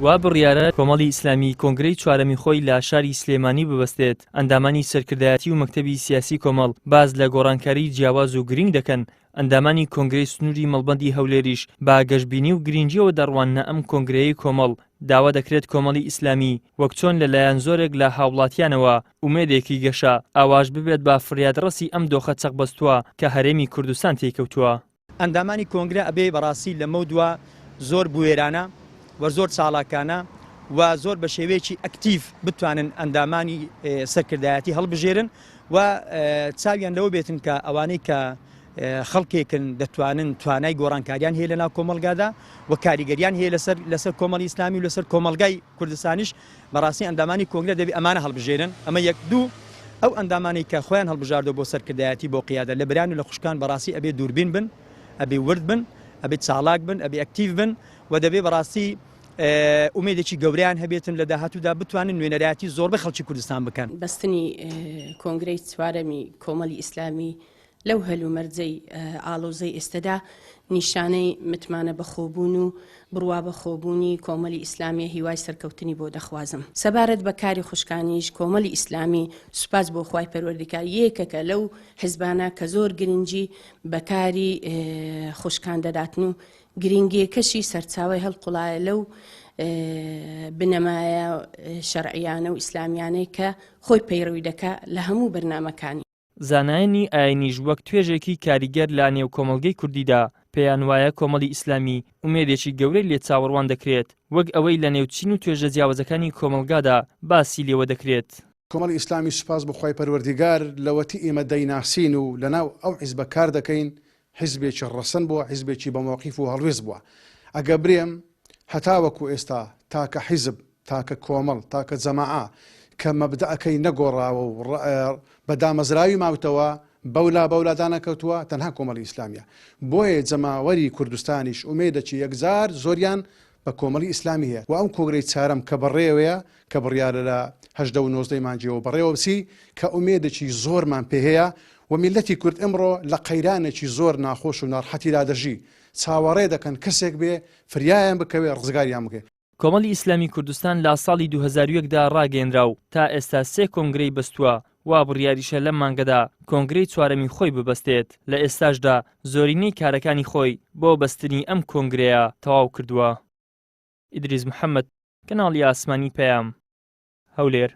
وا بڕیارە کۆمەڵی ئیسلامی کۆنگرەی چوارەمی خۆی لە شاری سلێمانی ببەستێت. ئەندامانی سەرکردایەتی و مەکتەبی سیاسی کۆمەڵ باز لە گۆڕانکاری جیاواز و گرنگ دەکەن. ئەندامانی کۆنگرەی سنووری مەڵبەندی هەولێریش با گەشتبینی و گرنگیەوە دەڕواننە ئەم کۆنگرەیەی کۆمەڵ. داوا دەکرێت کۆمەڵی ئیسلامی وەک چۆن لەلایەن زۆرێک لە هاوڵاتیانەوە ئومێدێکی گەشە ئاواژ ببێت با فریادڕەسی ئەم دۆخە چەقبەستووە کە هەرێمی کوردستان تێکەوتووە. ئەندامانی کۆنگرە ئەبێ بەڕاستی لەمە دووە زۆر بوێرانە و زۆر چاڵاکانە و زۆر بە شێوەیەکی ئەکتیف بتوانن ئەندامانی سەرکردایەتی هەڵبژێرن و چاویان لەوە بێتن کە ئەوانەی کە خەڵکێکن دەتوانن توانای گۆڕانکاریان هەیە لەناو کۆمەلگادا و کاریگەریان هەیە لەسەر کۆمەڵی ئیسلامی و لەسەر کۆمەلگای کوردستانیش بەڕاستی ئەندامانی کۆنگرە دەبێت ئەمانە هەڵبژێرن. ئەمە یەک دوو ئەو ئەندامانی کە خۆیان هەڵبژاردەوە بۆ سەرکردایەتی بۆ قیادە لە بەران و لە خوشکان بەڕاستی ئەبێ دووربین بن، ئەبێ ورد بن، ئەبێ چالاک بن، ئەبێ ئەکتیف بن و دەبێ بەڕاستی ئومێدێکی گەوریان هەبێتن لە داهاتوودا بتوانن نوێنەرایەتی زۆر بە خەڵکی کوردستان بکەن. بەستنی کۆنگرەی چوارەمی کۆمەڵی ئیسلامی لەو هەلومەرجەی ئاڵۆزەی ئێستەدا نیشانەی متمانە بەخۆبوون و بڕوا بەخۆبوونی کۆمەڵی ئیسلامی هیوای سەرکەوتنی بۆ دەخوازم. سەبارەت بە کاری خوشکانیش کۆمەڵی ئیسلامی سوپاس بۆ خوای پەروەردگار یەکێکە لەو حیزبانە کە زۆر گرنگی بەکاری خوشکان دەداتن و گرنگیەکەشی سەرچاوی هەڵقوڵایە لەو بنەمایە شەرعیانە و ئیسلامیانەی کە خۆی پەیڕەوی دەکات لە هەموو بەرنامەکانی. زانایانی ئاینیش وەک توێژێکی کاریگەر لە نێو کۆمەلگەی کوردیدا پێیان وایە کۆمەڵی ئیسلامی ئومێدێکی گەورەی لێ چاوەڕوان دەکرێت وەک ئەوەی لە نێوچین و توێژە جیاوازەکانی کۆمەلگادا باسی لێوە دەکرێت. کۆمەڵی ئیسلامی سوپاس بەخوای پەروەردگار لەوەتی ئێمە دەیناسین و لەناو ئەو حیزبە کار دەکەین حیزبێکی ڕەسەن بووە، حیزبێکی بەمۆقیف و هەڵوێز بووە. ئەگە برێم هەتاوەکو ئێستا تاکە حیزب تاکە کۆمەڵ تاکە جەماعە کە مەبدەعەکەی نەگۆڕاوە و بەدامەزراوی ماوتەوە بەولادانە کەوتووە تەنها کۆمەڵی ئیسلامیە. بۆیە جەماوەری کوردستانیش ئومێدەکی یەکجار زۆریان بە کۆمەڵی ئیسلامی هەیە و ئەم کۆگرەی چارەم کە بەڕێوەیە کە بڕیارە لە 18 و 19 مانجیەوە بەڕێوە بچی کە ئومێدێکی زۆرمان پێ هەیە و میلەتی کورد ئەمڕۆ لە قەیرانێکی زۆر ناخۆش و ناڕحەتیدا دەژی چاوەڕێ دەکەن کەسێک بێ فریایان بکەوێ ڕزگاریان بکەێ. کۆمەڵی ئیسلامی کوردستان لە ساڵی 2001دا ڕاگەیەنرا و تا ئێستا 3 کۆنگرەی بەستووە وا بڕیاریشە لەم مانگەدا کۆنگرەی چوارەمی خۆی ببەستێت. لە ئێستاشدا زۆرینەی کارەکانی خۆی بۆ بەستنی ئەم کۆنگرەیە تەواو کردووە. ئیدریس محەممەد، کەناڵی ئاسمانی پەیام، هەولێر.